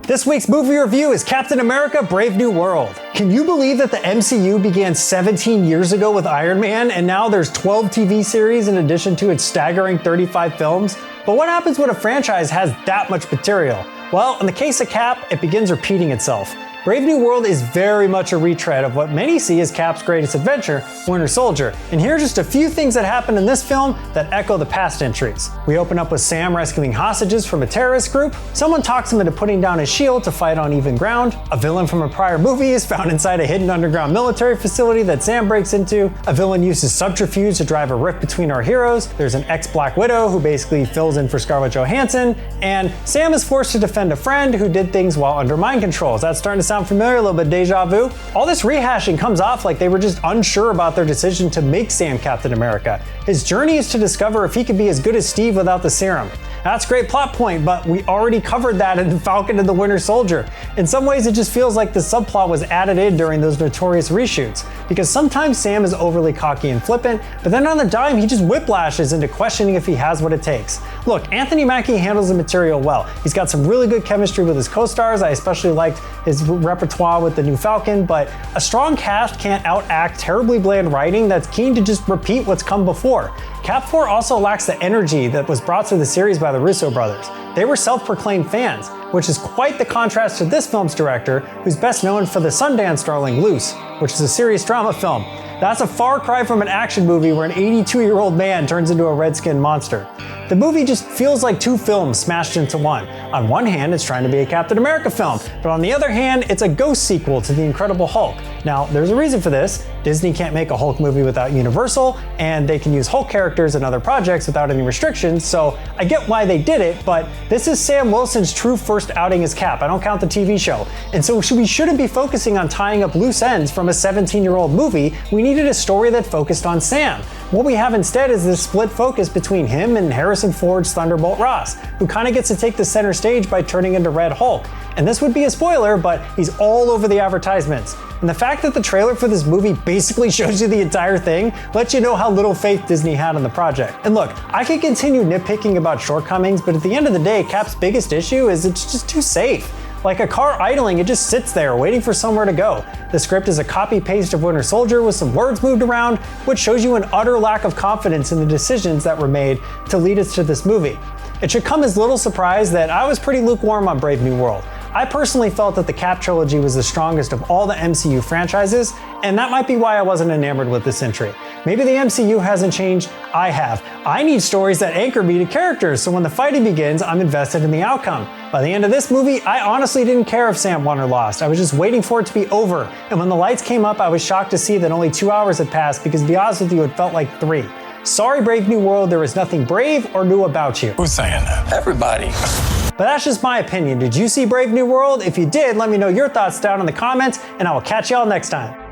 This week's movie review is Captain America: Brave New World. Can you believe that the MCU began 17 years ago with Iron Man, and now there's 12 TV series in addition to its staggering 35 films? But what happens when a franchise has that much material? Well, in the case of Cap, it begins repeating itself. Brave New World is very much a retread of what many see as Cap's greatest adventure, Winter Soldier. And here are just a few things that happen in this film that echo the past entries. We open up with Sam rescuing hostages from a terrorist group. Someone talks him into putting down his shield to fight on even ground. A villain from a prior movie is found inside a hidden underground military facility that Sam breaks into. A villain uses subterfuge to drive a rift between our heroes. There's an ex-Black Widow who basically fills in for Scarlett Johansson. And Sam is forced to defend a friend who did things while under mind controls. That's starting to sound familiar, a little bit deja vu. All this rehashing comes off like they were just unsure about their decision to make Sam Captain America. His journey is to discover if he could be as good as Steve without the serum. That's a great plot point, but we already covered that in Falcon and the Winter Soldier. In some ways, it just feels like the subplot was added in during those notorious reshoots, because sometimes Sam is overly cocky and flippant, but then on the dime, he just whiplashes into questioning if he has what it takes. Look, Anthony Mackie handles the material well. He's got some really good chemistry with his co-stars. I especially liked his repertoire with the new Falcon, but a strong cast can't outact terribly bland writing that's keen to just repeat what's come before. Cap 4 also lacks the energy that was brought to the series by the Russo brothers. They were self-proclaimed fans, which is quite the contrast to this film's director, who's best known for the Sundance darling Loose, which is a serious drama film. That's a far cry from an action movie where an 82-year-old man turns into a red-skinned monster. The movie just feels like two films smashed into one. On one hand, it's trying to be a Captain America film, but on the other hand, it's a ghost sequel to The Incredible Hulk. Now, there's a reason for this. Disney can't make a Hulk movie without Universal, and they can use Hulk characters in other projects without any restrictions, so I get why they did it, but this is Sam Wilson's true first outing as Cap. I don't count the TV show. And so we shouldn't be focusing on tying up loose ends from a 17-year-old movie. We needed a story that focused on Sam. What we have instead is this split focus between him and Harrison Ford's Thunderbolt Ross, who kind of gets to take the center stage by turning into Red Hulk. And this would be a spoiler, but he's all over the advertisements. And the fact that the trailer for this movie basically shows you the entire thing lets you know how little faith Disney had in the project. And look, I could continue nitpicking about shortcomings, but at the end of the day, Cap's biggest issue is it's just too safe. Like a car idling, it just sits there waiting for somewhere to go. The script is a copy-paste of Winter Soldier with some words moved around, which shows you an utter lack of confidence in the decisions that were made to lead us to this movie. It should come as little surprise that I was pretty lukewarm on Brave New World. I personally felt that the Cap trilogy was the strongest of all the MCU franchises, and that might be why I wasn't enamored with this entry. Maybe the MCU hasn't changed, I have. I need stories that anchor me to characters, so when the fighting begins, I'm invested in the outcome. By the end of this movie, I honestly didn't care if Sam won or lost. I was just waiting for it to be over, and when the lights came up, I was shocked to see that only 2 hours had passed, because to be honest with you, it felt like 3. Sorry, Brave New World, there is nothing brave or new about you. Who's saying that? Everybody. But that's just my opinion. Did you see Brave New World? If you did, let me know your thoughts down in the comments, and I will catch y'all next time.